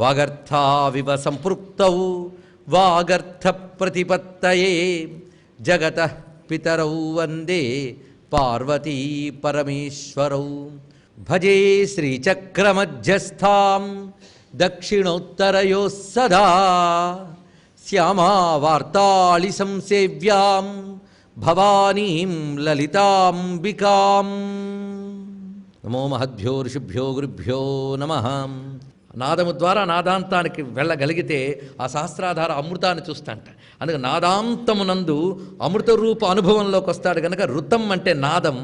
వాగర్థావివ సంపృక్తౌ వాగర్థ ప్రతిపత్తయే జగతః పితరౌ వందే పార్వతీ పరమేశ్వరౌ. భజే శ్రీచక్రమధ్యస్థాం దక్షిణోత్తరయోః సదా శ్యామావార్తాళి సంసేవ్యాం భవానీం లలితాంబికాం. నమో మహద్భ్యో ఋషిభ్యో గురుభ్యో నమః. నాదము ద్వారా నాదాంతానికి వెళ్ళగలిగితే ఆ సహస్రాధార అమృతాన్ని చూస్తాంట. అందుకే నాదాంతమునందు అమృత రూప అనుభవంలోకి వస్తాడు కనుక ఋతం అంటే నాదం,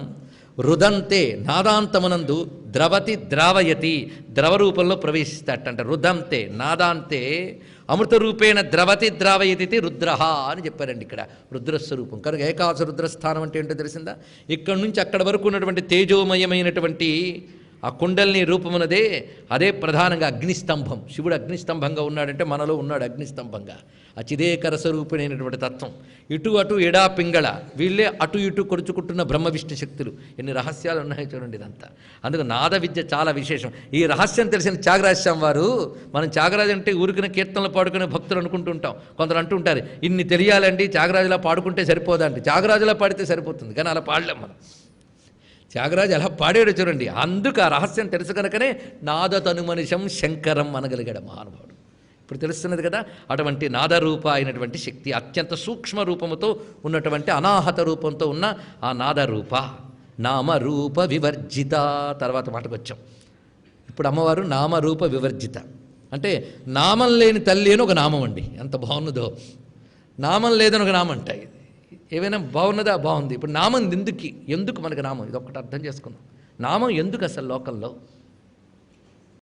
రుదంతే నాదాంతమునందు ద్రవతి ద్రావయతి ద్రవ రూపంలో ప్రవేశిస్తాడట. రుదంతే నాదాంతే అమృత రూపేణ ద్రవతి ద్రావయతి రుద్రహ అని చెప్పారండి. ఇక్కడ రుద్రస్వరూపం కనుక ఏకాశ రుద్రస్థానం అంటే ఏంటో తెలిసిందా? ఇక్కడ నుంచి అక్కడ వరకు ఉన్నటువంటి తేజోమయమైనటువంటి ఆ కుండల్ని రూపమునదే అదే ప్రధానంగా అగ్నిస్తంభం. శివుడు అగ్నిస్తంభంగా ఉన్నాడంటే మనలో ఉన్నాడు అగ్నిస్తంభంగా. ఆ చిదేకర స్వరూపిణైనటువంటి తత్వం. ఇటు అటు ఎడా పింగళ వీళ్ళే అటు ఇటు కొడుచుకుంటున్న బ్రహ్మ విష్ణు శక్తులు. ఎన్ని రహస్యాలు ఉన్నాయో చూడండి ఇదంతా. అందుకు నాద విద్య చాలా విశేషం. ఈ రహస్యం తెలిసిన త్యాగరాజస్వామి వారు, మనం త్యాగరాజు అంటే ఊరికిన కీర్తనలు పాడుకునే భక్తులు అనుకుంటుంటాం. కొందరు అంటూ ఉంటారు ఇన్ని తెలియాలండి, త్యాగరాజులా పాడుకుంటే సరిపోదండి. త్యాగరాజులా పాడితే సరిపోతుంది, కానీ అలా పాడలేం మనం. త్యాగరాజు ఎలా పాడాడు చూడండి. అందుకు ఆ రహస్యం తెలుసు కనుకనే నాదతను మనిషం శంకరం అనగలిగాడు మహానుభావుడు. ఇప్పుడు తెలుస్తున్నది కదా, అటువంటి నాదరూప అయినటువంటి శక్తి అత్యంత సూక్ష్మ రూపముతో ఉన్నటువంటి అనాహత రూపంతో ఉన్న ఆ నాదరూప నామరూప వివర్జిత. తర్వాత మాటకు వచ్చాం. ఇప్పుడు అమ్మవారు నామరూప వివర్జిత అంటే నామం లేని తల్లి అని ఒక నామం అండి. ఎంత బాగున్నదో. నామం లేదని ఒక నామం అంటాయి. ఏమైనా బాగున్నదా? బాగుంది. ఇప్పుడు నామం ఎందుకు మనకు నామం? ఇది ఒక్కటి అర్థం చేసుకుందాం. నామం ఎందుకు అసలు లోకంలో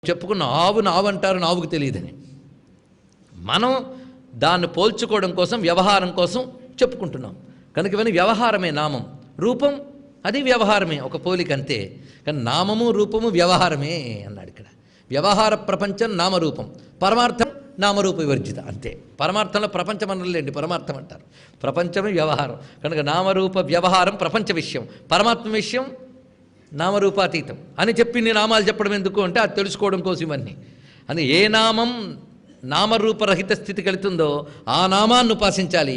చెప్పుకున్న ఆవు నావంటారు, నావుకు తెలియదని. మనం దాన్ని పోల్చుకోవడం కోసం, వ్యవహారం కోసం చెప్పుకుంటున్నాం కనుక ఇవన్నీ వ్యవహారమే. నామం రూపం అది వ్యవహారమే, ఒక పోలిక అంతే. కానీ నామము రూపము వ్యవహారమే అన్నాడు ఇక్కడ. వ్యవహార ప్రపంచం నామరూపం, పరమార్థం నామరూప వివర్జిత అంతే. పరమార్థంలో ప్రపంచం అనలేండి, పరమార్థం అంటారు. ప్రపంచమే వ్యవహారం కనుక నామరూప వ్యవహారం ప్రపంచ విషయం, పరమాత్మ విషయం నామరూపాతీతం అని చెప్పి నీ నామాలు చెప్పడం ఎందుకు అంటే అది తెలుసుకోవడం కోసం ఇవన్నీ. అని ఏ నామం నామరూపరహిత స్థితికి వెళుతుందో ఆ నామాన్ని ఉపాసించాలి.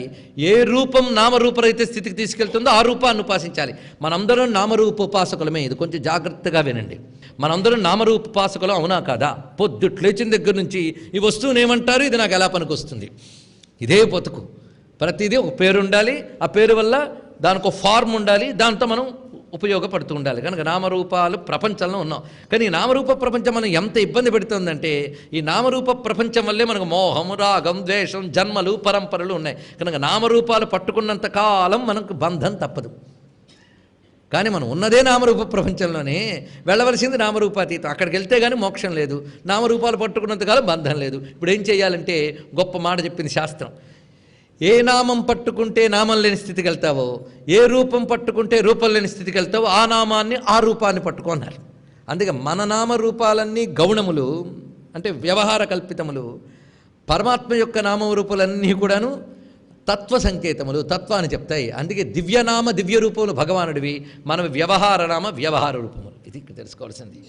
ఏ రూపం నామరూపరహిత స్థితికి తీసుకెళ్తుందో ఆ రూపాన్ని ఉపాసించాలి. మనందరం నామరూప ఉపాసకులమే. ఇది కొంచెం జాగ్రత్తగా వినండి. మనందరం నామరూప ఉపాసకులం, అవునా కాదా? పొద్దుట్లు లేచిన దగ్గర నుంచి ఈ వస్తువుని ఏమంటారు, ఇది నాకు ఎలా పనికొస్తుంది, ఇదే బతుకు. ప్రతిదీ ఒక పేరు ఉండాలి, ఆ పేరు వల్ల దానికి ఒక ఫార్మ్ ఉండాలి, దాంతో మనం ఉపయోగపడుతూ ఉండాలి. కనుక నామరూపాలు ప్రపంచంలో ఉన్నాం. కానీ ఈ నామరూప ప్రపంచం మనం ఎంత ఇబ్బంది పెడుతుందంటే ఈ నామరూప ప్రపంచం వల్లే మనకు మోహం, రాగం, ద్వేషం, జన్మలు, పరంపరలు ఉన్నాయి. కనుక నామరూపాలు పట్టుకున్నంత కాలం మనకు బంధం తప్పదు. కానీ మనం ఉన్నదే నామరూప ప్రపంచంలోనే, వెళ్ళవలసింది నామరూపాతీతం. అక్కడికి వెళ్తే కానీ మోక్షం లేదు. నామరూపాలు పట్టుకున్నంతకాలం బంధం లేదు. ఇప్పుడు ఏం చేయాలంటే గొప్ప మాట చెప్పింది శాస్త్రం. ఏ నామం పట్టుకుంటే నామం లేని స్థితికి వెళ్తావో, ఏ రూపం పట్టుకుంటే రూపం లేని స్థితికి వెళ్తావో ఆ నామాన్ని ఆ రూపాన్ని పట్టుకున్నారు. అందుకే మన నామరూపాలన్నీ గౌణములు అంటే వ్యవహార కల్పితములు. పరమాత్మ యొక్క నామరూపాలన్నీ కూడాను తత్వ సంకేతములు, తత్వాన్ని చెప్తాయి. అందుకే దివ్యనామ దివ్య రూపములు భగవానుడివి, మన వ్యవహార నామ వ్యవహార రూపములు. ఇది తెలుసుకోవాల్సింది.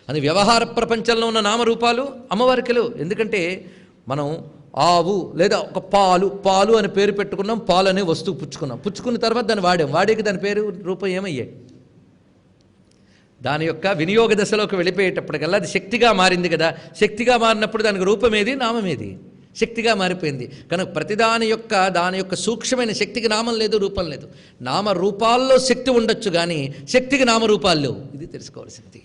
అది వ్యవహార ప్రపంచంలో ఉన్న నామరూపాలు అమ్మవారికలు. ఎందుకంటే మనం ఆవు లేదా ఒక పాలు అని పేరు పెట్టుకున్నాం, పాలు అనే వస్తువు పుచ్చుకున్న తర్వాత దాన్ని వాడేకి దాని పేరు రూపం ఏమయ్యాయి? దాని యొక్క వినియోగ దశలోకి వెళ్ళిపోయేటప్పటికల్లా అది శక్తిగా మారింది కదా. శక్తిగా మారినప్పుడు దానికి రూపమేది, నామమేది? శక్తిగా మారిపోయింది. కనుక ప్రతిదాని యొక్క దాని యొక్క సూక్ష్మమైన శక్తికి నామం లేదు, రూపం లేదు. నామరూపాల్లో శక్తి ఉండొచ్చు కానీ శక్తికి నామరూపాలు లేవు. ఇది తెలుసుకోవాల్సింది.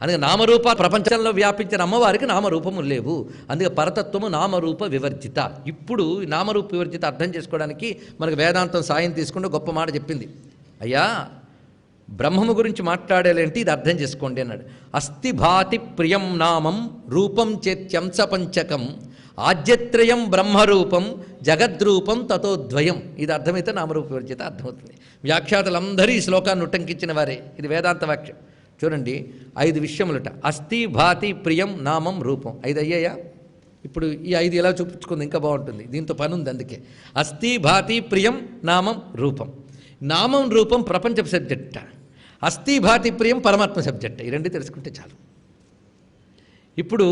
అందుకే నామరూప ప్రపంచంలో వ్యాపించిన అమ్మవారికి నామరూపము లేవు. అందుకే పరతత్వము నామరూప వివర్జిత. ఇప్పుడు నామరూప వివర్జిత అర్థం చేసుకోవడానికి మనకు వేదాంతం సాయం తీసుకుంటూ గొప్ప మాట చెప్పింది. అయ్యా బ్రహ్మము గురించి మాట్లాడేలేంటి, ఇది అర్థం చేసుకోండి అన్నాడు. అస్థి భాతి ప్రియం నామం రూపం చేత్యంస పంచకం ఆద్యత్రయం బ్రహ్మరూపం జగద్రూపం తతోద్వయం. ఇది అర్థమైతే నామరూప వివర్జిత అర్థమవుతుంది. వ్యాఖ్యాతలందరూ ఈ శ్లోకాన్ని ఉటంకించిన వారే. ఇది వేదాంత వాక్యం. చూడండి, 5 విషయములట. అస్థి భాతి ప్రియం నామం రూపం. 5 అయ్యాయా? ఇప్పుడు ఈ 5 ఎలా చూపించుకుంది ఇంకా బాగుంటుంది. దీంతో పని ఉంది. అందుకే అస్థి భాతి ప్రియం నామం రూపం. నామం రూపం ప్రపంచ సబ్జెక్ట, అస్థి భాతి ప్రియం పరమాత్మ సబ్జెక్ట్. ఈ 2 తెలుసుకుంటే చాలు. ఇప్పుడు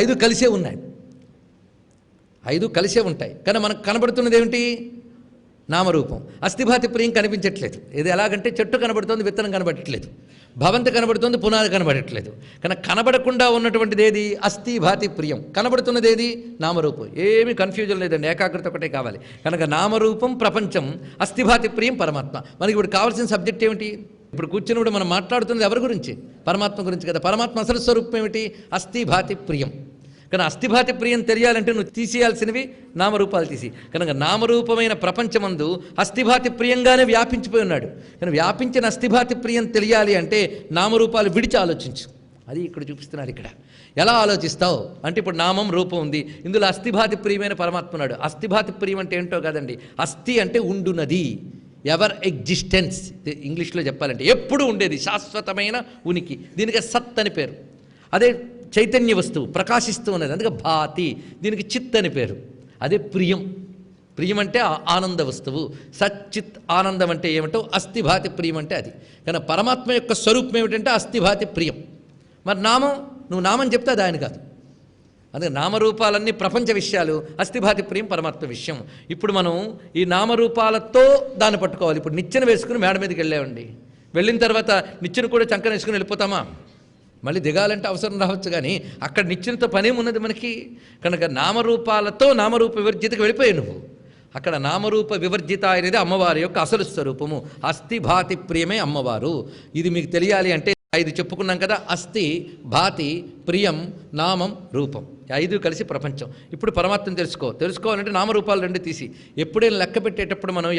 5 కలిసే ఉన్నాయి. ఐదు కలిసే ఉంటాయి. కానీ మనకు కనబడుతున్నది ఏమిటి? నామరూపం. అస్థిభాతి ప్రియం కనిపించట్లేదు. ఇది ఎలాగంటే చెట్టు కనబడుతుంది, విత్తనం కనబడట్లేదు. భవంతి కనబడుతుంది, పునాది కనబడట్లేదు. కానీ కనబడకుండా ఉన్నటువంటిది ఏది? అస్థిభాతి ప్రియం. కనబడుతున్నది ఏది? నామరూపం. ఏమీ కన్ఫ్యూజన్ లేదండి, ఏకాగ్రత ఒకటే కావాలి. కనుక నామరూపం ప్రపంచం, అస్థిభాతి ప్రియం పరమాత్మ. మనకి ఇప్పుడు కావాల్సిన సబ్జెక్ట్ ఏమిటి? ఇప్పుడు కూర్చున్నప్పుడు మనం మాట్లాడుతున్నది ఎవరి గురించి? పరమాత్మ గురించి కదా. పరమాత్మ అసలు స్వరూపం ఏమిటి? అస్థిభాతి ప్రియం. కానీ అస్థిభాతి ప్రియం తెలియాలంటే నువ్వు తీసేయాల్సినవి నామరూపాలు తీసి. కనుక నామరూపమైన ప్రపంచమందు అస్థిభాతి ప్రియంగానే వ్యాపించిపోయి ఉన్నాడు. కానీ వ్యాపించిన అస్థిభాతి ప్రియం తెలియాలి అంటే నామరూపాలు విడిచి ఆలోచించు. అది ఇక్కడ చూపిస్తున్నారు. ఇక్కడ ఎలా ఆలోచిస్తావు అంటే, ఇప్పుడు నామం రూపం ఉంది, ఇందులో అస్థిభాతి ప్రియమైన పరమాత్మ ఉన్నాడు. అస్థిభాతి ప్రియం అంటే ఏంటో కాదండి. అస్థి అంటే ఉండునది, ఎవర్ ఎగ్జిస్టెన్స్. ఇంగ్లీష్లో చెప్పాలంటే ఎప్పుడు ఉండేది, శాశ్వతమైన ఉనికి. దీనికి సత్ అని పేరు. అదే చైతన్య వస్తువు, ప్రకాశిస్తూ ఉన్నది, అందుకే భాతి. దీనికి చిత్ అని పేరు. అదే ప్రియం. ప్రియం అంటే ఆనంద వస్తువు. సచ్చిత్ ఆనందం అంటే ఏమిటో అస్థిభాతి ప్రియం అంటే అది. కానీ పరమాత్మ యొక్క స్వరూపం ఏమిటంటే అస్థిభాతి ప్రియం. మరి నామం, నువ్వు నామం చెప్తే అది ఆయన కాదు. అందుకే నామరూపాలన్నీ ప్రపంచ విషయాలు, అస్థిభాతి ప్రియం పరమాత్మ విషయం. ఇప్పుడు మనం ఈ నామరూపాలతో దాన్ని పట్టుకోవాలి. ఇప్పుడు నిచ్చెన వేసుకుని మేడ మీదకి వెళ్ళామండి. వెళ్ళిన తర్వాత నిచ్చెన కూడా చంకన వేసుకుని వెళ్ళిపోతామా? మళ్ళీ దిగాలంటే అవసరం రావచ్చు, కానీ అక్కడ నిచ్చెనతో పనేమున్నది మనకి? కనుక నామరూపాలతో నామరూప వివర్జితకి వెళ్ళిపోయావు నువ్వు. అక్కడ నామరూప వివర్జిత అనేది అమ్మవారి యొక్క అసలు స్వరూపము. అస్థిభాతి ప్రియమే అమ్మవారు. ఇది మీకు తెలియాలి అంటే 5 చెప్పుకున్నాం కదా. అస్థి, భాతి, ప్రియం, నామం, రూపం. 5 కలిసి ప్రపంచం. ఇప్పుడు పరమాత్మను తెలుసుకోవాలంటే నామరూపాలు 2 తీసి. ఎప్పుడైనా లెక్క పెట్టేటప్పుడు మనం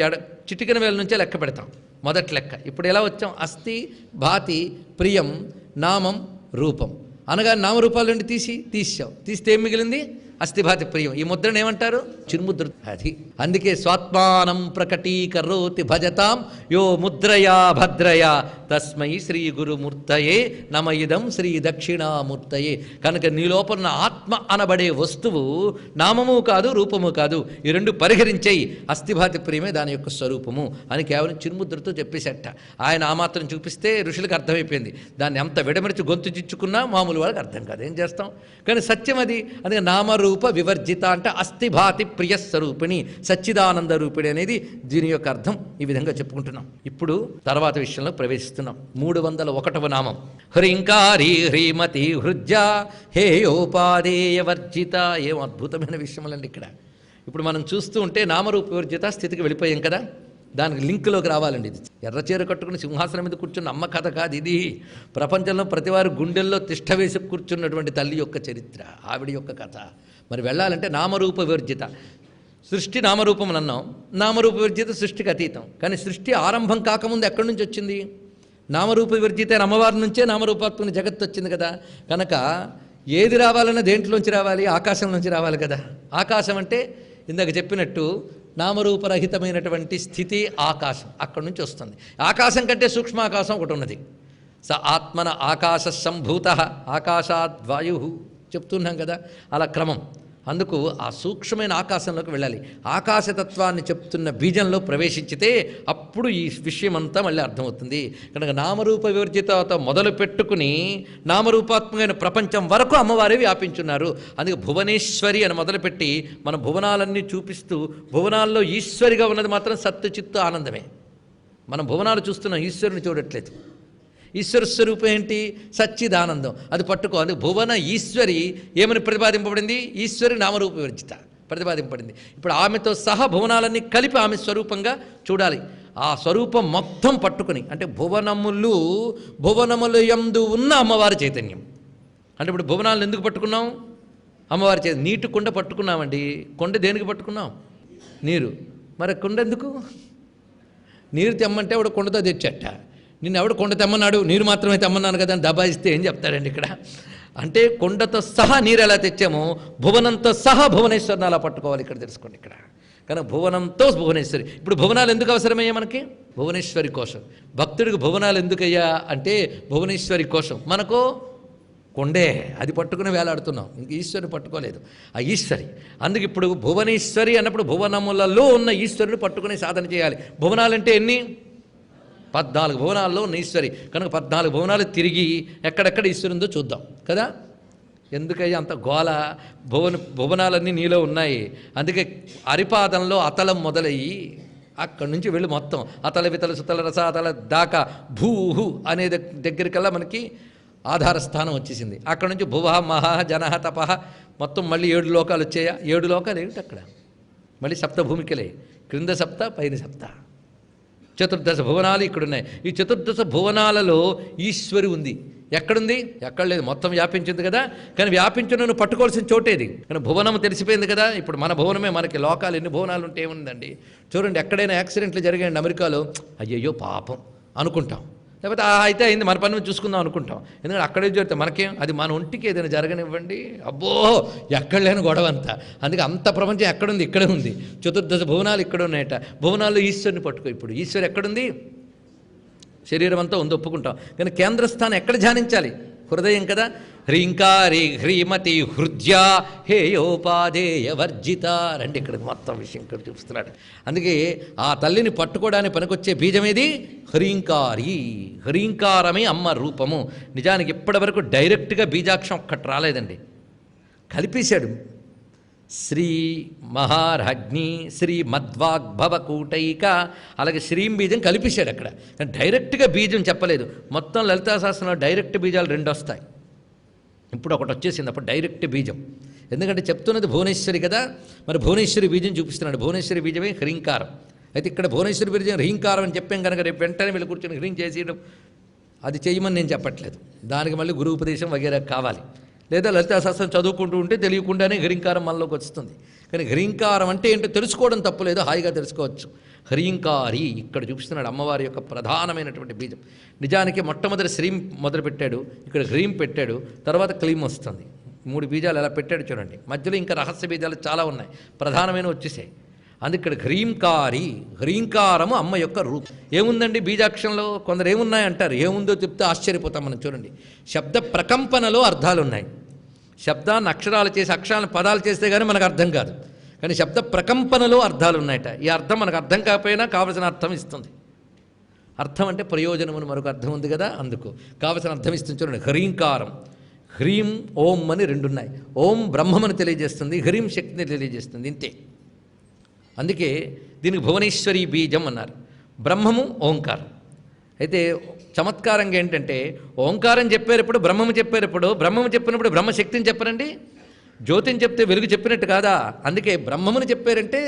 చిటికెన వేల నుంచే లెక్క పెడతాం, మొదటి లెక్క. ఇప్పుడు ఎలా వచ్చాం? అస్థి, భాతి, ప్రియం, నామం, రూపం అనగా నామరూపాలు 2 తీసావు. తీస్తే ఏం మిగిలింది? అస్థిభాతి ప్రియం. ఈ ముద్రను ఏమంటారు? చిన్ముద్ర. అది అందుకే స్వాత్మానం ప్రకటీకరోతి భజతాం యో ముద్రయా భద్రయా తస్మై శ్రీ గురుమూర్తయే నమ ఇదం శ్రీ దక్షిణామూర్తయే. కనుక నీ లోపల ఆత్మ అనబడే వస్తువు నామము కాదు, రూపము కాదు. ఈ 2 పరిహరించేయి. అస్థిభాతి ప్రియమే దాని యొక్క స్వరూపము అని కేవలం చిన్ముద్రతో చెప్పేసట. ఆయన ఆ మాత్రం చూపిస్తే ఋషులకు అర్థమైపోయింది. దాన్ని ఎంత విడమరిచి గొంతు చిచ్చుకున్నా మామూలు వాళ్ళకి అర్థం కాదు. ఏం చేస్తాం? కానీ సత్యం అది. అందుకే నామరూప వివర్జిత అంటే అస్థిభాతి ప్రియ స్వరూపిణి, సచ్చిదానంద రూపిణి అనేది దీని యొక్క అర్థం. ఈ విధంగా చెప్పుకుంటున్నాం. ఇప్పుడు తర్వాత విషయంలో ప్రవేశిస్తున్నాం. 301వ నామం హ్రీంకారీ హ్రీమతి హృజ్జా హేయోపాదేయ వర్జిత. ఏం అద్భుతమైన విషయములండి ఇక్కడ. ఇప్పుడు మనం చూస్తూ ఉంటే నామరూప వివర్జిత స్థితికి వెళ్ళిపోయాం కదా. దానికి లింక్లోకి రావాలండి. ఇది ఎర్రచీర కట్టుకుని సింహాసనం మీద కూర్చున్న అమ్మ కథ కాదు ఇది. ప్రపంచంలో ప్రతివారు గుండెల్లో తిష్ట వేసి కూర్చున్నటువంటి తల్లి యొక్క చరిత్ర, ఆవిడ యొక్క కథ. మరి వెళ్ళాలంటే నామరూప వివర్జిత. సృష్టి నామరూపం అన్నాం. నామరూప వివర్జిత సృష్టికి అతీతం. కానీ సృష్టి ఆరంభం కాకముందు ఎక్కడి నుంచి వచ్చింది? నామరూప వివర్జిత అమ్మవారి నుంచే నామరూపాత్మక జగత్తు వచ్చింది కదా. కనుక ఏది రావాలన్నా దేంట్లోంచి రావాలి? ఆకాశం నుంచి రావాలి కదా. ఆకాశం అంటే ఇందాక చెప్పినట్టు నామరూపరహితమైనటువంటి స్థితి ఆకాశం. అక్కడి నుంచి వస్తుంది. ఆకాశం కంటే సూక్ష్మాకాశం ఒకటి ఉన్నది. స ఆత్మన ఆకాశ సంభూత ఆకాశాద్వాయు చెప్తున్నాం కదా. అలా క్రమం. అందుకు ఆ సూక్ష్మమైన ఆకాశంలోకి వెళ్ళాలి. ఆకాశతత్వాన్ని చెప్తున్న బీజంలో ప్రవేశించితే అప్పుడు ఈ విషయమంతా మళ్ళీ అర్థమవుతుంది. కనుక నామరూప వివర్జితతో మొదలు పెట్టుకుని నామరూపాత్మకమైన ప్రపంచం వరకు అమ్మవారే వ్యాపించున్నారు. అందుకే భువనేశ్వరి అని మొదలుపెట్టి మన భువనాలన్నీ చూపిస్తూ, భువనాల్లో ఈశ్వరిగా ఉన్నది మాత్రం సత్తు చిత్తు ఆనందమే. మనం భువనాలు చూస్తున్నాం, ఈశ్వరుని చూడట్లేదు. ఈశ్వర స్వరూపం ఏంటి? సచ్చిదానందం. అది పట్టుకో. అందుకు భువన ఈశ్వరి ఏమని ప్రతిపాదింపబడింది? ఈశ్వరి నామరూప వివర్జిత ప్రతిపాదింపబడింది. ఇప్పుడు ఆమెతో సహా భువనాలన్నీ కలిపి ఆమె స్వరూపంగా చూడాలి. ఆ స్వరూపం మొత్తం పట్టుకుని, అంటే భువనములు యందు ఉన్న అమ్మవారి చైతన్యం. అంటే ఇప్పుడు భువనాలను ఎందుకు పట్టుకున్నాం? అమ్మవారి చైతన్యం. నీటి కుండ పట్టుకున్నామండి. కొండ దేనికి పట్టుకున్నాం? నీరు. మరి కుండ ఎందుకు? నీరు తెమ్మంటే ఆవిడ కుండతో తెచ్చట. నిన్ను ఎవడు కొండ తెమ్మన్నాడు? నీరు మాత్రమే తెమ్మన్నాను కదా అని దబాయిస్తే ఏం చెప్తారండి ఇక్కడ? అంటే కొండతో సహా నీరు ఎలా తెచ్చామో భువనంతో సహా భువనేశ్వరిని అలా పట్టుకోవాలి. ఇక్కడ తెలుసుకోండి. ఇక్కడ కానీ భువనంతో భువనేశ్వరి. ఇప్పుడు భువనాలు ఎందుకు అవసరమయ్యా మనకి? భువనేశ్వరి కోసం. భక్తుడికి భువనాలు ఎందుకయ్యా అంటే భువనేశ్వరి కోసం. మనకు కొండే, అది పట్టుకుని వేలాడుతున్నాం. ఇంక ఈశ్వరిని పట్టుకోలేదు. ఆ ఈశ్వరి. అందుకు ఇప్పుడు భువనేశ్వరి అన్నప్పుడు భువనములలో ఉన్న ఈశ్వరుని పట్టుకుని సాధన చేయాలి. భువనాలంటే ఎన్ని? 14 భువనాల్లో ఉన్న ఈశ్వరి. కనుక 14 భువనాలు తిరిగి ఎక్కడెక్కడ ఈశ్వరుందో చూద్దాం కదా. ఎందుకయ్యా అంత గోల? భువనాలన్నీ నీలో ఉన్నాయి. అందుకే అరిపాదంలో అతలం మొదలయ్యి అక్కడి నుంచి వెళ్ళి మొత్తం అతల వితల సుతల రసాతల దాకా భూహు అనే దగ్గరికల్లా మనకి ఆధార స్థానం వచ్చేసింది. అక్కడ నుంచి భువ మహ జనహ తపహ మొత్తం మళ్ళీ 7 లోకాలు వచ్చాయా? 7 లోకాలు ఏమిటి అక్కడ? మళ్ళీ సప్తభూమికలే, క్రింద సప్త పైన సప్త, చతుర్దశ భువనాలు ఇక్కడున్నాయి. ఈ చతుర్దశ భువనాలలో ఈశ్వరి ఉంది. ఎక్కడుంది? ఎక్కడ లేదు, మొత్తం వ్యాపించింది కదా. కానీ వ్యాపించిన పట్టుకోవాల్సిన చోటేది. కానీ భువనం తెలిసిపోయింది కదా. ఇప్పుడు మన భువనమే మనకి. లోకాలు ఎన్ని భువనాలు ఉంటే ఏముందండి? చూడండి, ఎక్కడైనా యాక్సిడెంట్లు జరిగాయండి అమెరికాలో, అయ్యయ్యో పాపం అనుకుంటాం, లేకపోతే అయితే అయింది మన పని చూసుకుందాం అనుకుంటాం. ఎందుకంటే అక్కడే జరిగితే మనకేం, అది మన ఒంటికి ఏదైనా జరగనివ్వండి, అబ్బో ఎక్కడ లేని గొడవ అంతా. అందుకే అంత ప్రపంచం ఎక్కడుంది? ఇక్కడే ఉంది. చతుర్దశ భువనాలు ఇక్కడ ఉన్నాయట. భువనాల్లో ఈశ్వరుని పట్టుకో. ఇప్పుడు ఈశ్వరు ఎక్కడుంది? శరీరం అంతా ఉంది, ఒప్పుకుంటాం. కానీ కేంద్రస్థానం ఎక్కడ ధ్యానించాలి? హృదయం కదా. హ్రీంకారి హ్రీమతి హృద్యా హేయోపాదేయ వర్జిత. రండి ఇక్కడికి, మొత్తం విషయం ఇక్కడ చూపిస్తున్నాడు. అందుకే ఆ తల్లిని పట్టుకోవడానికి పనికొచ్చే బీజమేది? హ్రీంకారి. హ్రీంకారమే అమ్మ రూపము. నిజానికి ఇప్పటి వరకు డైరెక్ట్గా బీజాక్షం ఒక్కటి రాలేదండి, కలిపేశాడు. శ్రీ మహారాజ్ఞి శ్రీ మధ్వాగ్భవకూటైక, అలాగే శ్రీం బీజం కలిపేశాడు అక్కడ. కానీ డైరెక్ట్గా బీజం చెప్పలేదు. మొత్తం లలితా శాస్త్రంలో డైరెక్ట్ బీజాలు 2 వస్తాయి. ఇప్పుడు ఒకటి వచ్చేసింది, అప్పుడు డైరెక్ట్ బీజం. ఎందుకంటే చెప్తున్నది భువనేశ్వరి కదా, మరి భువనేశ్వరి బీజం చూపిస్తున్నాడు. భువనేశ్వరి బీజమే హ్రీంకారం. అయితే ఇక్కడ భువనేశ్వరి బీజం హ్రీంకారం అని చెప్పాం కనుక రేపు వెంటనే వెళ్ళి కూర్చొని హ్రీం చేసేయడం అది చేయమని నేను చెప్పట్లేదు. దానికి మళ్ళీ గురు ఉపదేశం వగేరా కావాలి. లేదా లలితాశాస్త్రం చదువుకుంటూ ఉంటే తెలియకుండానే హ్రీంకారం మనలోకి వస్తుంది. కానీ హ్రీంకారం అంటే ఏంటో తెలుసుకోవడం తప్పులేదు, హాయిగా తెలుసుకోవచ్చు. హ్రీంకారి ఇక్కడ చూపిస్తున్నాడు అమ్మవారి యొక్క ప్రధానమైనటువంటి బీజం. నిజానికి మొట్టమొదటి శ్రీం మొదలుపెట్టాడు, ఇక్కడ హ్రీం పెట్టాడు, తర్వాత క్లీం వస్తుంది. 3 బీజాలు ఎలా పెట్టాడు చూడండి. మధ్యలో ఇంకా రహస్య బీజాలు చాలా ఉన్నాయి, ప్రధానమైన వచ్చేసాయి. అందుకే ఇక్కడ హ్రీంకారి, హ్రీంకారము అమ్మ యొక్క రూపం. ఏముందండి బీజాక్షరంలో? కొందరు ఏమున్నాయి అంటారు, ఏముందో చెప్తే ఆశ్చర్యపోతాం మనం. చూడండి, శబ్ద ప్రకంపనలో అర్థాలు ఉన్నాయి. శబ్దాన్ని అక్షరాలు చేసి అక్షరాలను పదాలు చేస్తే కానీ మనకు అర్థం కాదు. కానీ శబ్ద ప్రకంపనలో అర్థాలు ఉన్నాయట. ఈ అర్థం మనకు అర్థం కాకపోయినా కావలసిన అర్థం ఇస్తుంది. అర్థం అంటే ప్రయోజనం అని మరొక అర్థం ఉంది కదా, అందుకు కావలసిన అర్థం ఇస్తుంది. చూడండి, హ్రీంకారం, హ్రీం ఓం అని 2 ఉన్నాయి. ఓం బ్రహ్మమని తెలియజేస్తుంది, హ్రీం శక్తిని తెలియజేస్తుంది, ఇంతే. అందుకే దీనికి భువనేశ్వరి బీజం అన్నారు. బ్రహ్మము ఓంకారం. అయితే చమత్కారంగా ఏంటంటే ఓంకారం చెప్పేటప్పుడు బ్రహ్మము చెప్పేటప్పుడు, బ్రహ్మము చెప్పినప్పుడు బ్రహ్మశక్తిని చెప్పరండి, జ్యోతిని చెప్తే వెలుగు చెప్పినట్టు కాదా. అందుకే బ్రహ్మముని చెప్పారంటే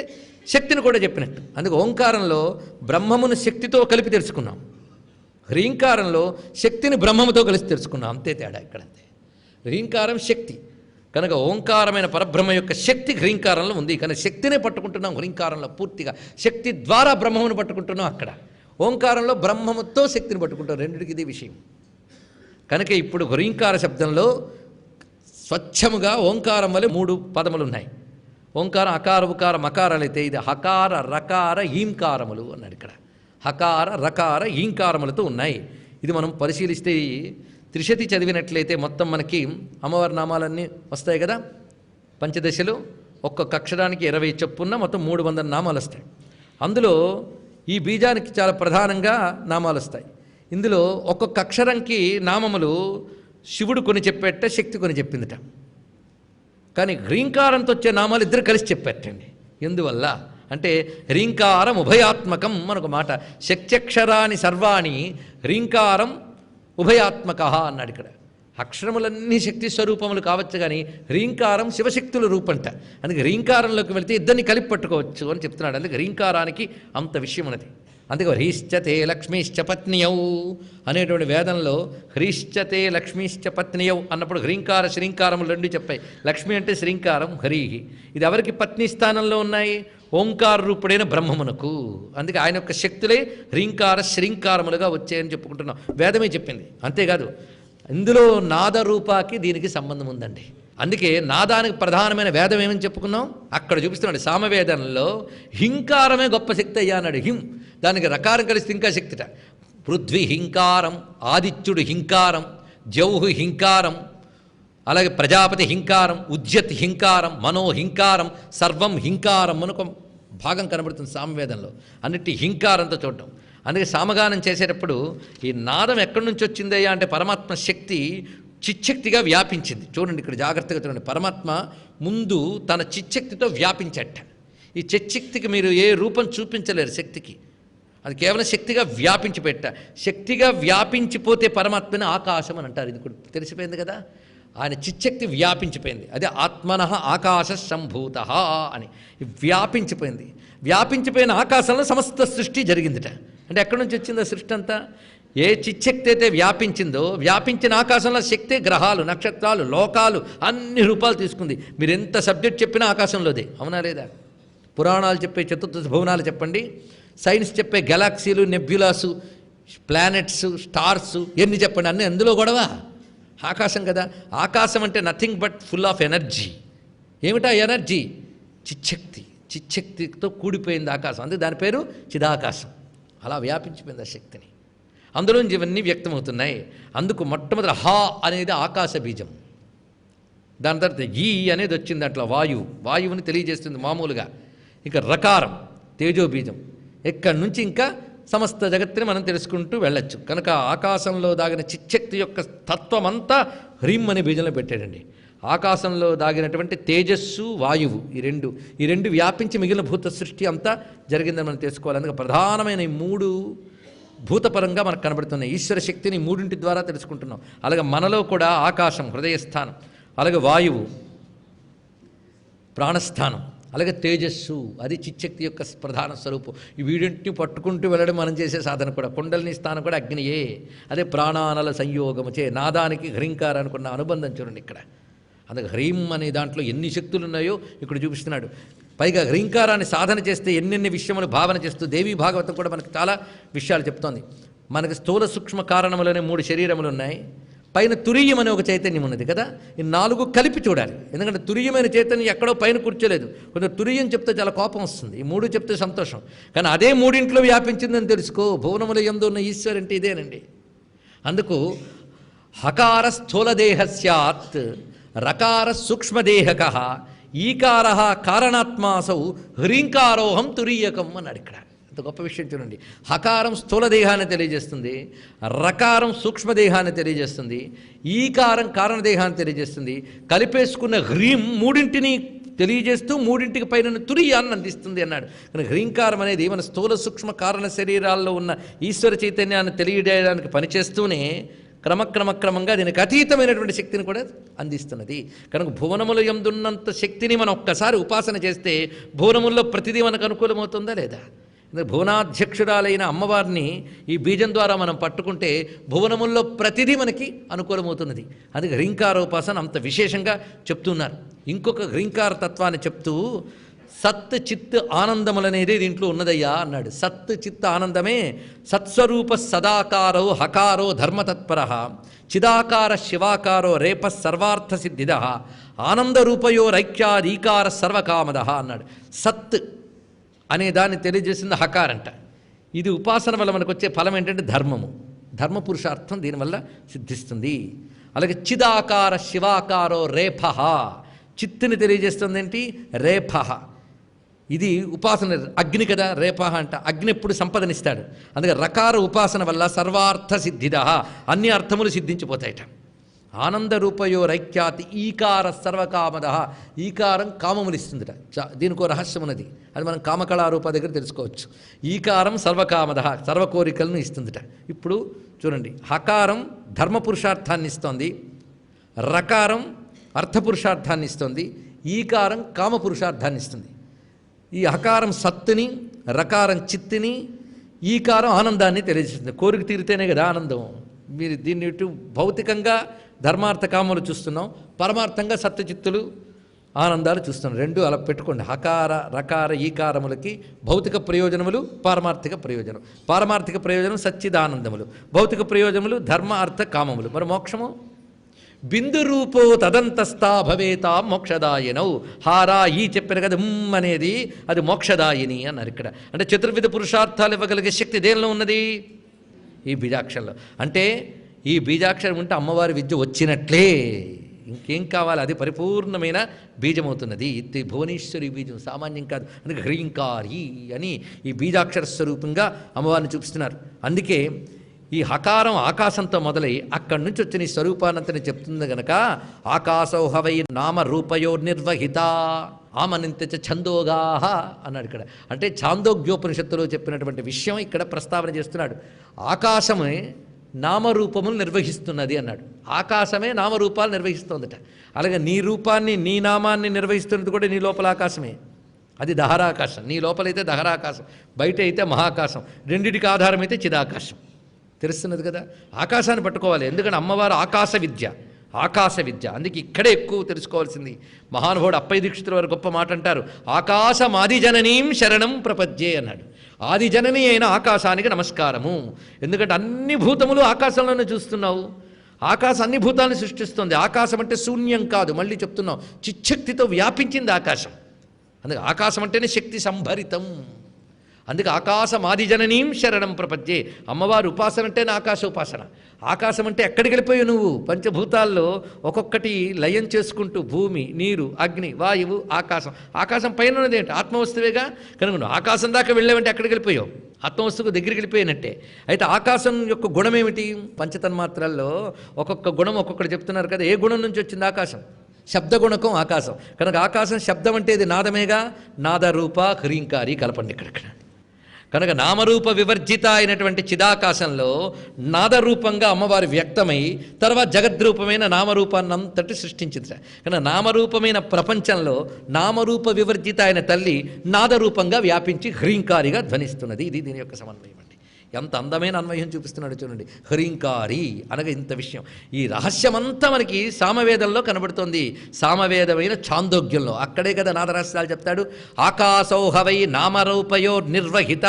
శక్తిని కూడా చెప్పినట్టు. అందుకే ఓంకారంలో బ్రహ్మమును శక్తితో కలిపి తెలుసుకున్నాం, హ్రీంకారంలో శక్తిని బ్రహ్మముతో కలిసి తెలుసుకున్నాం. అంతే తేడా ఇక్కడంతే. హ్రీంకారం శక్తి కనుక ఓంకారమైన పరబ్రహ్మ యొక్క శక్తి హ్రీంకారంలో ఉంది. కానీ శక్తినే పట్టుకుంటున్నాం హ్రీంకారంలో పూర్తిగా. శక్తి ద్వారా బ్రహ్మమును పట్టుకుంటున్నాం అక్కడ. ఓంకారంలో బ్రహ్మముతో శక్తిని పట్టుకుంటాం. రెండిటికి ఇది విషయం. కనుక ఇప్పుడు హ్రీంకార శబ్దంలో స్వచ్ఛముగా ఓంకారం వల్ల 3 పదములు ఉన్నాయి. ఓంకారం అకార ఉకార మకారాలు అయితే ఇది హకార రకార ఈంకారములు అన్నాడు ఇక్కడ. హకార రకార ఈంకారములతో ఉన్నాయి. ఇది మనం పరిశీలిస్తే త్రిశతి చదివినట్లయితే మొత్తం మనకి అమ్మవారి నామాలన్నీ వస్తాయి కదా. పంచదశలు ఒక్కొక్క అక్షరానికి 20 చొప్పున మొత్తం 300 నామాలు వస్తాయి. అందులో ఈ బీజానికి చాలా ప్రధానంగా నామాలు వస్తాయి. ఇందులో ఒక్కొక్క అక్షరంకి నామములు శివుడు కొని చెప్పేట, శక్తి కొని చెప్పిందిట. కానీ హ్రీంకారంతో వచ్చే నామాలు ఇద్దరు కలిసి చెప్పేటండి. ఎందువల్ల అంటే హ్రీంకారం ఉభయాత్మకం మనొక మాట. శక్త్యక్షరాని సర్వాణి హ్రీంకారం ఉభయాత్మక అన్నాడు ఇక్కడ. అక్షరములన్నీ శక్తి స్వరూపములు కావచ్చు, కానీ హ్రీంకారం శివశక్తుల రూపంట. అందుకే హ్రీంకారంలోకి వెళితే ఇద్దరిని కలిపి పట్టుకోవచ్చు అని చెప్తున్నాడు. అందుకే హ్రీంకారానికి అంత విషయం ఉన్నది. అందుకే హ్రీశ్చతే లక్ష్మీశ్చ పత్నియౌ అనేటువంటి వేదంలో హ్రీశ్చతే లక్ష్మీశ్చ పత్నియౌ అన్నప్పుడు హ్రీంకార శ్రీంకారములు 2 చెప్పాయి. లక్ష్మి అంటే శ్రీంకారం, హ్రీహి. ఇది ఎవరికి పత్ని స్థానంలో ఉన్నాయి? ఓంకార రూపుడైన బ్రహ్మమునకు. అందుకే ఆయన యొక్క శక్తులే హ్రీంకార శ్రీంకారములుగా వచ్చాయని చెప్పుకుంటున్నాం. వేదమే చెప్పింది. అంతేకాదు ఇందులో నాదరూపాకి దీనికి సంబంధం ఉందండి. అందుకే నాదానికి ప్రధానమైన వేదం ఏమని చెప్పుకున్నాం అక్కడ చూపిస్తున్నాడు. సామవేదంలో హింకారమే గొప్ప శక్తి అయ్యా అన్నాడు. హిం దానికి రకారం కలిస్తే ఇంకా శక్తిట. పృథ్వీ హింకారం, ఆదిత్యుడు హింకారం, జౌహు హింకారం, అలాగే ప్రజాపతి హింకారం, ఉద్యత్ హింకారం, మనో హింకారం, సర్వం హింకారం మనకు భాగం కనబడుతుంది సామవేదంలో. అన్నిటి హింకారంతో చూడటం. అందుకే సామగానం చేసేటప్పుడు ఈ నాదం ఎక్కడి నుంచి వచ్చిందయ్యా అంటే పరమాత్మ శక్తి చిచ్చక్తిగా వ్యాపించింది. చూడండి ఇక్కడ జాగ్రత్తగా చూడండి. పరమాత్మ ముందు తన చిచ్చక్తితో వ్యాపించట. ఈ చిచ్చక్తికి మీరు ఏ రూపం చూపించలేరు శక్తికి, అది కేవలం శక్తిగా వ్యాపించి పెట్ట. శక్తిగా వ్యాపించిపోతే పరమాత్మని ఆకాశం అని అంటారు. ఇది కూడా తెలిసిపోయింది కదా. ఆయన చిచ్చక్తి వ్యాపించిపోయింది, అదే ఆత్మనః ఆకాశ సంభూత అని వ్యాపించిపోయింది. వ్యాపించిపోయిన ఆకాశంలో సమస్త సృష్టి జరిగిందిట. అంటే ఎక్కడి నుంచి వచ్చిందో సృష్టి అంతా? ఏ చిచ్చక్తి అయితే వ్యాపించిందో, వ్యాపించిన ఆకాశంలో శక్తి గ్రహాలు, నక్షత్రాలు, లోకాలు అన్ని రూపాలు తీసుకుంది. మీరు ఎంత సబ్జెక్ట్ చెప్పినా ఆకాశంలోదే, అవునా లేదా? పురాణాలు చెప్పే చతుర్దశ భువనాలు చెప్పండి, సైన్స్ చెప్పే గెలాక్సీలు, నెబ్యులాసు, ప్లానెట్స్, స్టార్స్ ఎన్ని చెప్పండి, అన్నీ అందులో గొడవ ఆకాశం కదా. ఆకాశం అంటే nothing but full of energy. ఏమిటా ఎనర్జీ? చిచ్చక్తి. చిచ్చక్తితో కూడిపోయింది ఆకాశం, అందుకే దాని పేరు చిదాకాశం. అలా వ్యాపించిపోయింది ఆ శక్తిని, అందులోంచి ఇవన్నీ వ్యక్తమవుతున్నాయి. అందుకు మొట్టమొదటి హా అనేది ఆకాశ బీజం. దాని తర్వాత ఈ అనేది వచ్చింది, అట్లా వాయువుని తెలియజేస్తుంది మామూలుగా. ఇక రకారం తేజోబీజం. ఎక్కడి నుంచి ఇంకా సమస్త జగత్తుని మనం తెలుసుకుంటూ వెళ్ళొచ్చు. కనుక ఆకాశంలో దాగిన చిచ్చక్తి యొక్క తత్వం అంతా హ్రీం అనే బీజంలో పెట్టాడండి. ఆకాశంలో దాగినటువంటి తేజస్సు, వాయువు ఈ రెండు వ్యాపించి మిగిలిన భూత సృష్టి అంతా జరిగిందని మనం తెలుసుకోవాలి. అందుకే ప్రధానమైన ఈ మూడు భూతపరంగా మనకు కనబడుతున్నాయి. ఈశ్వర శక్తిని మూడింటి ద్వారా తెలుసుకుంటున్నాం. అలాగే మనలో కూడా ఆకాశం హృదయస్థానం, అలాగే వాయువు ప్రాణస్థానం, అలాగే తేజస్సు అది చిచ్చక్తి యొక్క ప్రధాన స్వరూపం. ఈ వీడింటిని పట్టుకుంటూ వెళ్ళడం మనం చేసే సాధన కూడా. కుండలిని స్థానం కూడా అగ్నియే, అదే ప్రాణానల సంయోగము చే నాదానికి హ్రీంకారానికి ఉన్న అనుబంధం చూడండి ఇక్కడ. అందుకే హ్రీం అనే దాంట్లో ఎన్ని శక్తులు ఉన్నాయో ఇక్కడ చూపిస్తున్నాడు. పైగా హ్రీంకారాన్ని సాధన చేస్తే ఎన్నెన్ని విషయములు భావన చేస్తూ దేవీ భాగవతం కూడా మనకు చాలా విషయాలు చెప్తోంది. మనకు స్థూల సూక్ష్మ కారణములనే 3 శరీరములు ఉన్నాయి, పైన తురీయం అనే ఒక చైతన్యం ఉన్నది కదా. ఈ 4 కలిపి చూడాలి. ఎందుకంటే తురీయమైన చైతన్యం ఎక్కడో పైన కూర్చోలేదు. కొంచెం తురీయం చెప్తే చాలా కోపం వస్తుంది, ఈ 3 చెప్తే సంతోషం. కానీ అదే 3 వ్యాపించిందని తెలుసుకో. భువనముల యందు ఉన్న ఈశ్వరు అంటే ఇదేనండి. అందుకు హకార స్థూలదేహ స్యాత్, రకార సూక్ష్మదేహక, ఈకార కారణాత్మాసౌ, హ్రీంకారోహం తురీయకం అన్నాడు ఇక్కడ. అంత గొప్ప విషయం చూడండి. హకారం స్థూలదేహాన్ని తెలియజేస్తుంది, రకారం సూక్ష్మదేహాన్ని తెలియజేస్తుంది, ఈకారం కారణదేహాన్ని తెలియజేస్తుంది. కలిపేసుకున్న హ్రీం 3 తెలియజేస్తూ 3 పైన తురియాన్ని అందిస్తుంది అన్నాడు. కానీ హ్రీంకారం అనేది మన స్థూల సూక్ష్మ కారణ శరీరాల్లో ఉన్న ఈశ్వర చైతన్యాన్ని తెలియజేయడానికి పనిచేస్తూనే క్రమంగా దీనికి అతీతమైనటువంటి శక్తిని కూడా అందిస్తున్నది. కనుక భువనముల యందున్నంత శక్తిని మనం ఒక్కసారి ఉపాసన చేస్తే భువనముల్లో ప్రతిదీ మనకు అనుకూలమవుతుందా లేదా? భువనాధ్యక్షురాలైన అమ్మవారిని ఈ బీజం ద్వారా మనం పట్టుకుంటే భువనముల్లో ప్రతిదీ మనకి అనుకూలమవుతున్నది. అందుకే హ్రీంకారోపాసన అంత విశేషంగా చెప్తున్నారు. ఇంకొక హ్రీంకార తత్వాన్ని చెప్తూ సత్ చిత్ ఆనందములనేది దీంట్లో ఉన్నదయ్యా అన్నాడు. సత్ చిత్ ఆనందమే సత్స్వరూప సదాకారో హకారో ధర్మతత్పర, చిదాకార శివాకారో రేప సర్వార్థ సిద్ధిద, ఆనందరూపయోరైక్యాదీకార సర్వకామద అన్నాడు. సత్ అనే దాన్ని తెలియజేసింది హకారంట. ఇది ఉపాసన వల్ల మనకు వచ్చే ఫలం ఏంటంటే ధర్మము, ధర్మ పురుషార్థం దీనివల్ల సిద్ధిస్తుంది. అలాగే చిదాకార శివాకారో రేప, చిత్తుని తెలియజేస్తుంది ఏంటి? రేప. ఇది ఉపాసన అగ్ని కదా, రేప అంట. అగ్ని ఎప్పుడు సంపదనిస్తాడు. అందుకే రకార ఉపాసన వల్ల సర్వార్థ సిద్ధిద, అన్ని అర్థములు సిద్ధించిపోతాయట. ఆనందరూపయోరైక్యాతి ఈకార సర్వకామద, ఈకారం కామములు ఇస్తుందిట. దీనికో రహస్యం ఉన్నది, అది మనం కామకళారూప దగ్గర తెలుసుకోవచ్చు. ఈకారం సర్వకామద, సర్వ కోరికలను ఇస్తుందిట. ఇప్పుడు చూడండి, హకారం ధర్మ పురుషార్థాన్ని ఇస్తోంది, రకారం అర్థపురుషార్థాన్ని ఇస్తుంది, ఈకారం కామ పురుషార్థాన్ని ఇస్తుంది. ఈ హకారం సత్తుని, రకారం చిత్తుని, ఈకారం ఆనందాన్ని తెలియజేస్తుంది. కోరిక తీరితేనే కదా ఆనందం. మీరు దీన్ని ఇటు భౌతికంగా ధర్మార్థ కామలు చూస్తున్నాం, పరమార్థంగా సత్యచిత్తులు ఆనందాలు చూస్తున్నాం. 2 అలా పెట్టుకోండి. హకార రకార ఈకారములకి భౌతిక ప్రయోజనములు, పారమార్థిక ప్రయోజనం. పారమార్థిక ప్రయోజనం సచ్చిదానందములు, భౌతిక ప్రయోజనములు ధర్మ అర్థ కామములు. మరి మోక్షము బిందు రూపో తదంతస్థా భవేతా మోక్షదాయినౌ. హారా ఈ చెప్పారు కదా అనేది అది మోక్షదాయిని అన్నారు ఇక్కడ. అంటే చతుర్విధ పురుషార్థాలు ఇవ్వగలిగే శక్తి దేనిలో ఉన్నది? ఈ బీజాక్షరంలో. అంటే ఈ బీజాక్షరం ఉంటే అమ్మవారి విద్య వచ్చినట్లే, ఇంకేం కావాలి? అది పరిపూర్ణమైన బీజమవుతున్నది. ఇది భువనేశ్వరి బీజం, సామాన్యం కాదు. అందుకే హ్రీంకారి అని ఈ బీజాక్షర స్వరూపంగా అమ్మవారిని చూపిస్తున్నారు. అందుకే ఈ హకారం ఆకాశంతో మొదలై అక్కడి నుంచి వచ్చిన ఈ స్వరూపానంతని చెప్తుంది గనక ఆకాశౌహవై నామ రూపయో నిర్వహిత ఆమనింత ఛందోగాహ అన్నాడు ఇక్కడ. అంటే ఛాందోగ్యోపనిషత్తులో చెప్పినటువంటి విషయం ఇక్కడ ప్రస్తావన చేస్తున్నాడు. ఆకాశమే నామరూపములు నిర్వహిస్తున్నది అన్నాడు. ఆకాశమే నామరూపాలు నిర్వహిస్తుందట. అలాగే నీ రూపాన్ని నీ నామాన్ని నిర్వహిస్తున్నది కూడా నీ లోపల ఆకాశమే. అది దహరాకాశం. నీ లోపలైతే దహరాకాశం, బయట అయితే మహాకాశం. రెండిటికి ఆధారమైతే చిదాకాశం. తెలుస్తున్నది కదా. ఆకాశాన్ని పట్టుకోవాలి. ఎందుకంటే అమ్మవారు ఆకాశ విద్య, ఆకాశ విద్య. అందుకే ఇక్కడే ఎక్కువ తెలుసుకోవాల్సింది. మహానుభావుడు అప్పయ్య దీక్షితుల వారు గొప్ప మాట అంటారు, ఆకాశమాదిజననీం శరణం ప్రపద్యే అన్నాడు. ఆదిజనని అయిన ఆకాశానికి నమస్కారము. ఎందుకంటే అన్ని భూతములు ఆకాశంలోనే చూస్తున్నావు. ఆకాశం అన్ని భూతాలను సృష్టిస్తుంది. ఆకాశం అంటే శూన్యం కాదు, మళ్ళీ చెప్తున్నావు, చిచ్చక్తితో వ్యాపించింది ఆకాశం. అందుకే ఆకాశం అంటేనే శక్తి సంభరితం. అందుకే ఆకాశమాదిజననీం శరణం ప్రపద్యే. అమ్మవారు ఉపాసన అంటేనే ఆకాశ ఉపాసన. ఆకాశం అంటే ఎక్కడికి వెళ్ళిపోయావు నువ్వు? పంచభూతాల్లో ఒక్కొక్కటి లయం చేసుకుంటూ భూమి, నీరు, అగ్ని, వాయువు, ఆకాశం. ఆకాశం పైన ఉన్నది ఏంటి? ఆత్మవస్తువేగా. కనుక నువ్వు ఆకాశం దాకా వెళ్ళావంటే ఎక్కడికి వెళ్ళిపోయావు? ఆత్మవస్తువుకు దగ్గరికి వెళ్ళిపోయినట్టే. అయితే ఆకాశం యొక్క గుణం ఏమిటి? పంచతన్మాత్రల్లో ఒక్కొక్క గుణం ఒక్కొక్కటి చెప్తున్నారు కదా. ఏ గుణం నుంచి వచ్చింది ఆకాశం? శబ్దగుణకం ఆకాశం. కనుక ఆకాశం శబ్దం అంటే ఇది నాదమేగా. నాదరూప హ్రీంకారి కలపండి ఇక్కడక్కడ. కనుక నామరూప వివర్జిత అయినటువంటి చిదాకాశంలో నాదరూపంగా అమ్మవారు వ్యక్తమై తర్వాత జగద్రూపమైన నామరూపాన్ని అంతటి సృష్టించింది. కనుక నామరూపమైన ప్రపంచంలో నామరూప వివర్జిత అయిన తల్లి నాదరూపంగా వ్యాపించి హ్రీంకారిగా ధ్వనిస్తున్నది. ఇది దీని యొక్క సమన్వయం అండి. ఎంత అందమైన అన్వయం చూపిస్తున్నాడు చూడండి. హ్రీంకారి అనగా ఇంత విషయం. ఈ రహస్యమంతా మనకి సామవేదంలో కనబడుతోంది. సామవేదమైన ఛాందోగ్యంలో అక్కడే కదా నాదరహస్యాలు చెప్తాడు. ఆకాశౌహవై నామరూపయో నిర్వహిత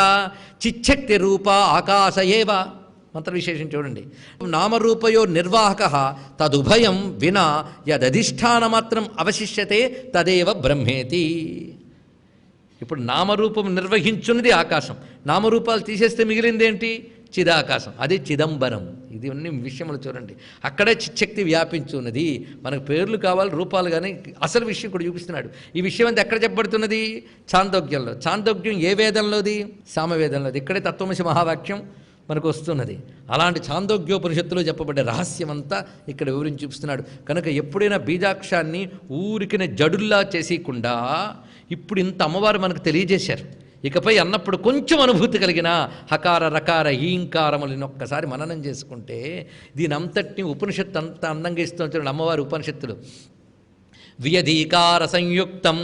చిచ్చక్తి రూప ఆకాశ ఏవ. మంత్ర విశేషం చూడండి. నామరూపయో నిర్వాహక తదుభయం వినా యదధిష్టానమాత్రం అవశిష్యతే తదేవ బ్రహ్మేతి. ఇప్పుడు నామరూపం నిర్వహించున్నది ఆకాశం. నామరూపాలు తీసేస్తే మిగిలింది ఏంటి? చిదాకాశం. అది చిదంబరం. ఇది అన్ని విషయములు చూడండి. అక్కడే చిచ్చక్తి వ్యాపించున్నది. మనకు పేర్లు కావాలి, రూపాలు కానీ అసలు విషయం కూడా చూపిస్తున్నాడు. ఈ విషయం అంతా ఎక్కడ చెప్పబడుతున్నది? ఛాందోగ్యంలో. ఛాందోగ్యం ఏ వేదంలోది? సామవేదంలోది. ఇక్కడే తత్వమసి మహావాక్యం మనకు వస్తున్నది. అలాంటి ఛాందోగ్యోపనిషత్తులో చెప్పబడ్డ రహస్యం అంతా ఇక్కడ వివరించి చూపిస్తున్నాడు. కనుక ఎప్పుడైనా బీజాక్షాన్ని ఊరికిన జడుల్లా చేసేయకుండా ఇప్పుడు ఇంత అమ్మవారు మనకు తెలియజేశారు. ఇకపై అన్నప్పుడు కొంచెం అనుభూతి కలిగిన హకార రకార ఈంకారములను ఒక్కసారి మననం చేసుకుంటే దీని అంతటిని ఉపనిషత్తు అంతా అందంగా ఇస్తుంది అమ్మవారి ఉపనిషత్తులు. వియధీకార సంయుక్తం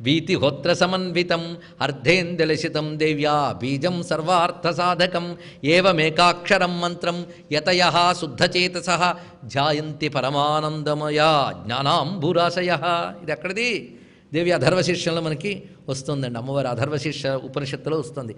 వీతిహోత్ర సమన్వితం అర్ధేందలసితం దేవ్యా బీజం సర్వార్థ సాధకం ఏవమేకాక్షరం మంత్రం యతయః శుద్ధచేతసః ధ్యాయంతి పరమానందమయా జ్ఞానాంబురాశయః. ఇది ఎక్కడిది? దేవి అథర్వశీర్షంలో మనకి వస్తుందండి. అమ్మవారి అథర్వశీర్ష ఉపనిషత్తులో వస్తుంది.